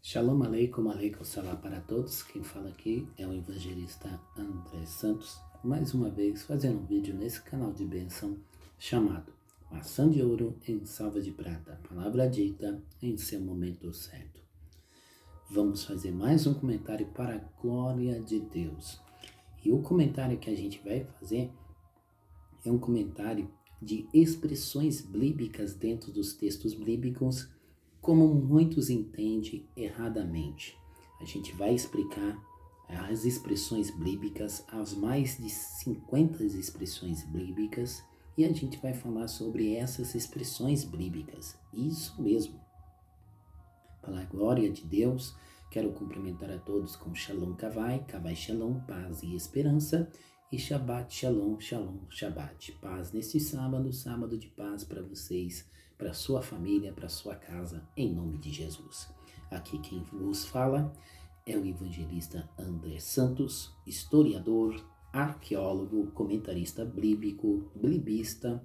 Shalom aleikum, aleikum salam para todos. Quem fala aqui é o evangelista André Santos, mais uma vez fazendo um vídeo nesse canal de bênção chamado Maçã de Ouro em Salva de Prata, palavra dita em seu momento certo. Vamos fazer mais um comentário para a glória de Deus. E o comentário que a gente vai fazer é um comentário de expressões bíblicas dentro dos textos bíblicos, como muitos entendem erradamente. A gente vai explicar as expressões bíblicas, as mais de 50 expressões bíblicas, e a gente vai falar sobre essas expressões bíblicas. Isso mesmo. Para a glória de Deus, quero cumprimentar a todos com Shalom Kavai, Kavai Shalom, paz e esperança, e Shabbat Shalom, Shalom, Shabbat. Paz neste sábado, sábado de paz para vocês, para sua família, para sua casa, em nome de Jesus. Aqui quem vos fala é o evangelista André Santos, historiador, arqueólogo, comentarista bíblico, biblista,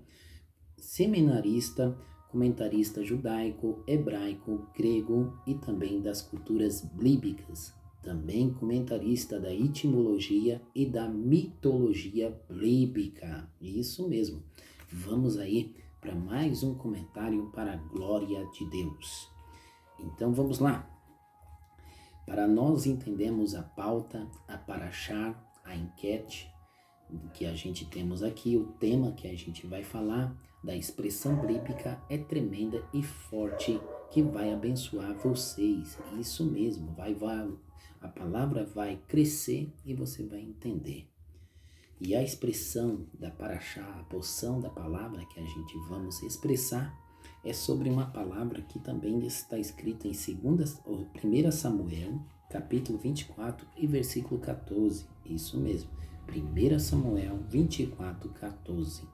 seminarista, comentarista judaico, hebraico, grego e também das culturas bíblicas. Também comentarista da etimologia e da mitologia bíblica. Isso mesmo. Vamos aí para mais um comentário para a glória de Deus. Então vamos lá. Para nós entendermos a pauta, a paraxá, a enquete que a gente temos aqui, o tema que a gente vai falar da expressão bíblica é tremenda e forte, que vai abençoar vocês. Isso mesmo, a palavra vai crescer e você vai entender. E a expressão da paraxá, a porção da palavra que a gente vamos expressar, é sobre uma palavra que também está escrita em 1 Samuel, capítulo 24 e versículo 14. Isso mesmo, 1 Samuel 24, 14.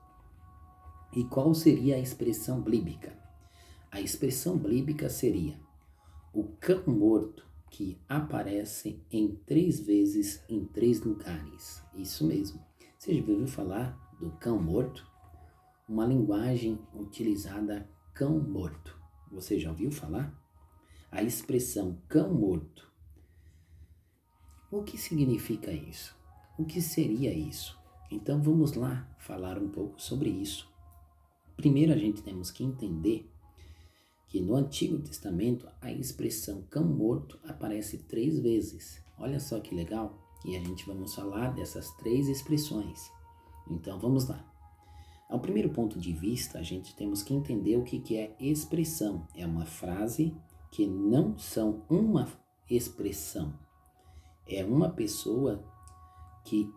E qual seria a expressão bíblica? A expressão bíblica seria o cão morto que aparece em 3 vezes em 3 lugares. Isso mesmo. Você já ouviu falar do cão morto? Uma linguagem utilizada, cão morto. Você já ouviu falar? A expressão cão morto. O que significa isso? O que seria isso? Então vamos lá falar um pouco sobre isso. Primeiro a gente temos que entender que no Antigo Testamento a expressão cão morto aparece 3 vezes. Olha só que legal. E a gente vamos falar dessas 3 expressões. Então vamos lá. Ao primeiro ponto de vista, a gente temos que entender o que é expressão. É uma frase que não são uma expressão. É uma pessoa que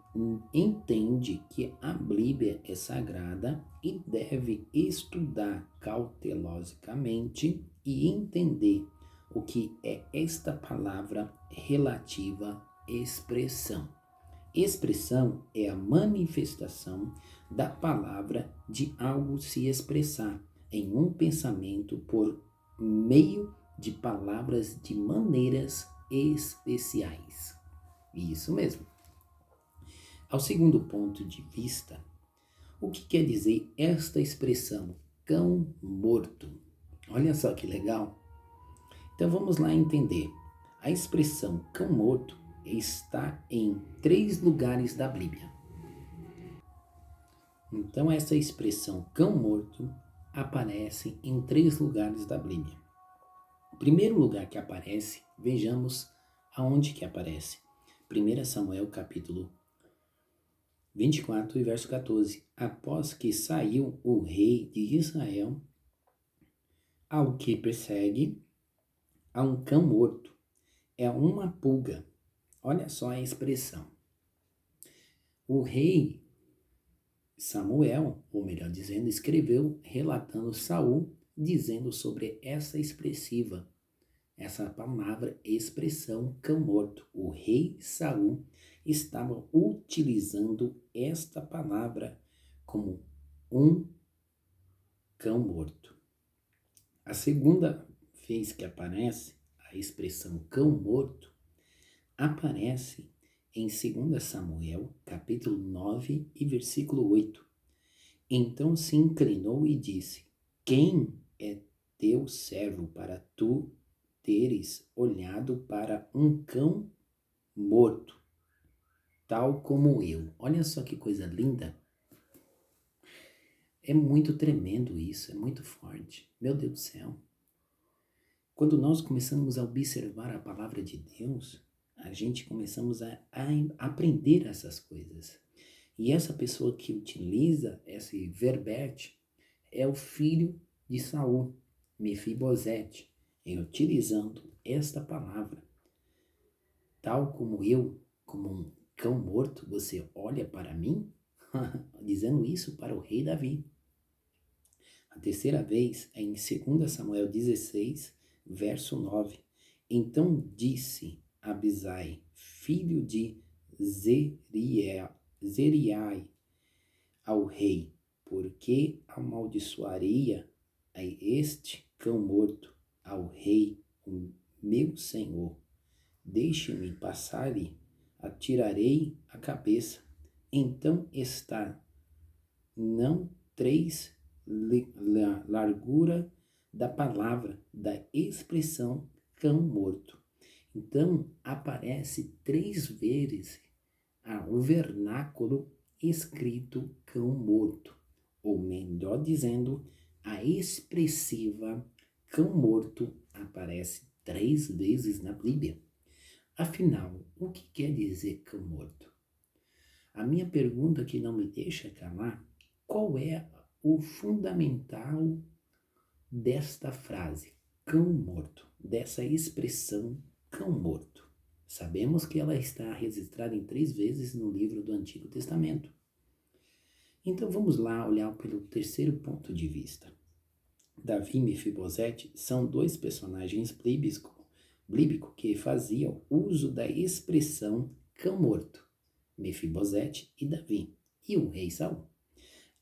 entende que a Bíblia é sagrada e deve estudar cautelosamente e entender o que é esta palavra relativa expressão. Expressão é a manifestação da palavra de algo se expressar em um pensamento por meio de palavras de maneiras especiais. Isso mesmo. Ao segundo ponto de vista, o que quer dizer esta expressão, cão morto? Olha só que legal. Então vamos lá entender. A expressão cão morto está em 3 lugares da Bíblia. Então essa expressão cão morto aparece em 3 lugares da Bíblia. O primeiro lugar que aparece, vejamos aonde que aparece. 1 Samuel capítulo 24 e verso 14. Após que saiu o rei de Israel, ao que persegue, a um cão morto. É uma pulga. Olha só a expressão. O rei Samuel, ou melhor dizendo, escreveu relatando Saul, dizendo sobre essa palavra, expressão cão morto. O rei Saul estava utilizando esta palavra como um cão morto. A segunda vez que aparece a expressão cão morto, aparece em 2 Samuel, capítulo 9 e versículo 8. Então se inclinou e disse: Quem é teu servo para tu teres olhado para um cão morto, tal como eu. Olha só que coisa linda. É muito tremendo isso, é muito forte. Meu Deus do céu. Quando nós começamos a observar a palavra de Deus, a gente começamos a aprender essas coisas. E essa pessoa que utiliza esse verbete é o filho de Saul, Mefibosete, utilizando esta palavra. Tal como eu, como um cão morto, você olha para mim? Dizendo isso para o rei Davi. A terceira vez é em 2 Samuel 16, verso 9. Então disse Abisai, filho de Zeriai, ao rei: por que amaldiçoaria a este cão morto ao rei, o meu senhor? Deixe-me passar-lhe, atirarei a cabeça. Então está não 3 largura da palavra, da expressão cão morto. Então aparece 3 vezes o vernáculo escrito cão morto, ou melhor dizendo, a expressiva cão morto aparece 3 vezes na Bíblia. Afinal, o que quer dizer cão morto? A minha pergunta que não me deixa calar, qual é o fundamental desta frase, cão morto, dessa expressão cão morto? Sabemos que ela está registrada em 3 vezes no livro do Antigo Testamento. Então vamos lá olhar pelo terceiro ponto de vista. Davi e Mefibosete são 2 personagens bíblicos que faziam uso da expressão cão morto, Mefibosete e Davi, e o rei Saul.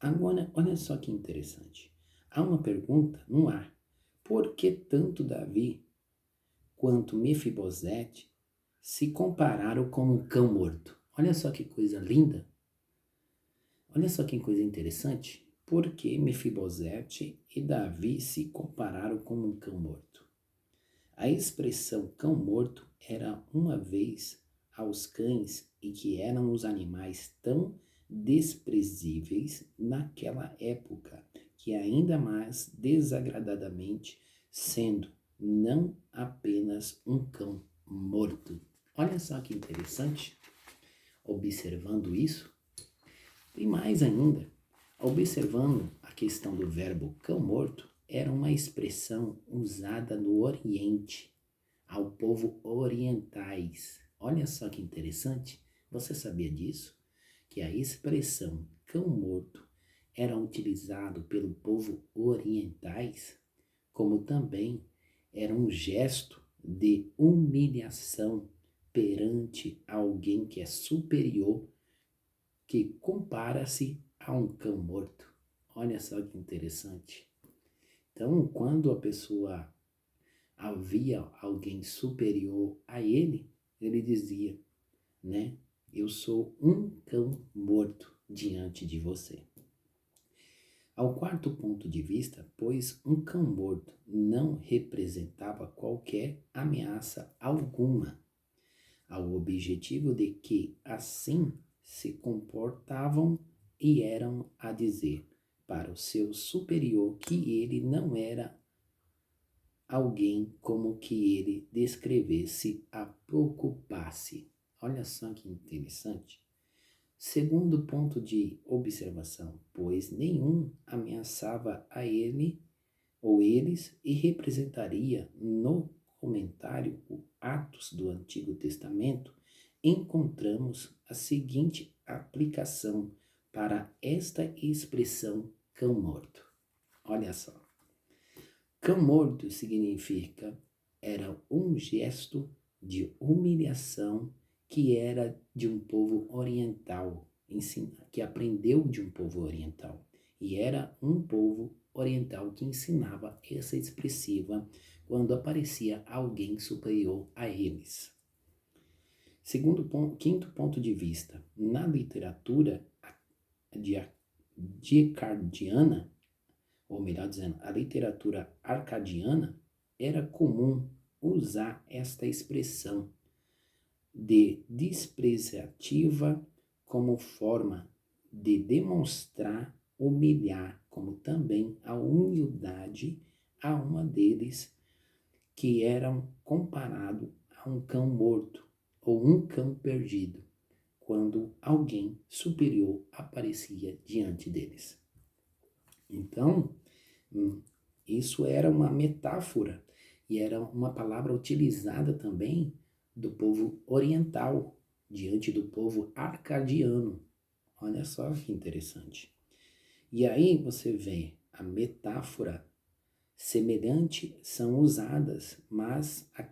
Agora, olha só que interessante. Há uma pergunta no ar. Por que tanto Davi quanto Mefibosete se compararam com um cão morto? Olha só que coisa linda. Olha só que coisa interessante. Por que Mefibosete e Davi se compararam com um cão morto? A expressão cão morto era uma vez aos cães e que eram os animais tão desprezíveis naquela época, que ainda mais desagradadamente sendo não apenas um cão morto. Olha só que interessante, observando isso. E mais ainda, observando a questão do verbo cão morto, era uma expressão usada no Oriente, ao povo orientais. Olha só que interessante, você sabia disso? Que a expressão cão morto era utilizado pelo povo orientais, como também era um gesto de humilhação perante alguém que é superior, que compara-se a um cão morto. Olha só que interessante. Então, quando a pessoa havia alguém superior a ele, ele dizia, né? Eu sou um cão morto diante de você. Ao quarto ponto de vista, pois um cão morto não representava qualquer ameaça alguma, ao objetivo de que assim se comportavam e eram a dizer para o seu superior que ele não era alguém como que ele descrevesse a preocupar-se. Olha só que interessante. Segundo ponto de observação, pois nenhum ameaçava a ele ou eles e representaria no comentário o Atos do Antigo Testamento, encontramos a seguinte aplicação para esta expressão cão morto. Olha só. Cão morto significa, era um gesto de humilhação que era de um povo oriental, que aprendeu de um povo oriental. E era um povo oriental que ensinava essa expressiva quando aparecia alguém superior a eles. Quinto ponto de vista, na literatura decardiana, ou melhor dizendo, a literatura arcadiana, era comum usar esta expressão de despreciativa como forma de demonstrar, humilhar, como também a humildade a uma deles que eram comparado a um cão morto ou um cão perdido, quando alguém superior aparecia diante deles. Então, isso era uma metáfora e era uma palavra utilizada também do povo oriental diante do povo arcadiano. Olha só que interessante. E aí você vê a metáfora semelhante são usadas, mas a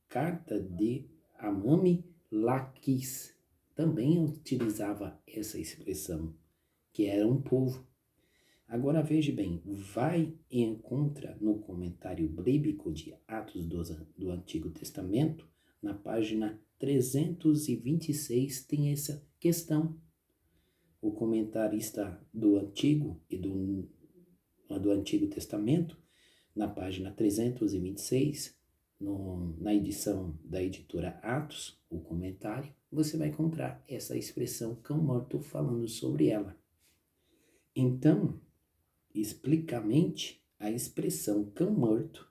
carta de Amami Laquis também utilizava essa expressão, que era um povo. Agora veja bem, vai e encontra no comentário bíblico de Atos do Antigo Testamento, na página 326, tem essa questão. O comentarista do Antigo e do Antigo Testamento, na página 326, na edição da editora Atos, o comentário, você vai encontrar essa expressão cão morto falando sobre ela. Então, explicamente, a expressão cão morto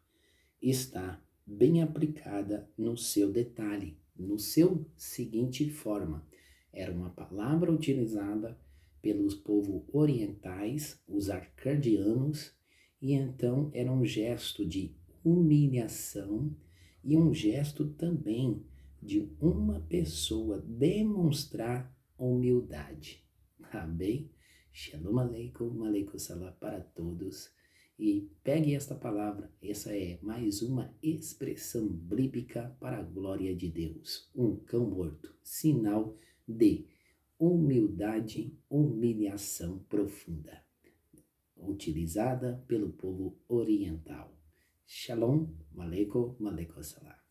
está bem aplicada no seu detalhe, no seu seguinte forma. Era uma palavra utilizada pelos povos orientais, os arcadianos, e então era um gesto de humilhação e um gesto também de uma pessoa demonstrar humildade. Tá bem? Shalom Aleikum, Aleikum Salam para todos. E pegue esta palavra, essa é mais uma expressão bíblica para a glória de Deus. Um cão morto, sinal de humildade, humilhação profunda, utilizada pelo povo oriental. Shalom, Aleikum, Aleikum Salam.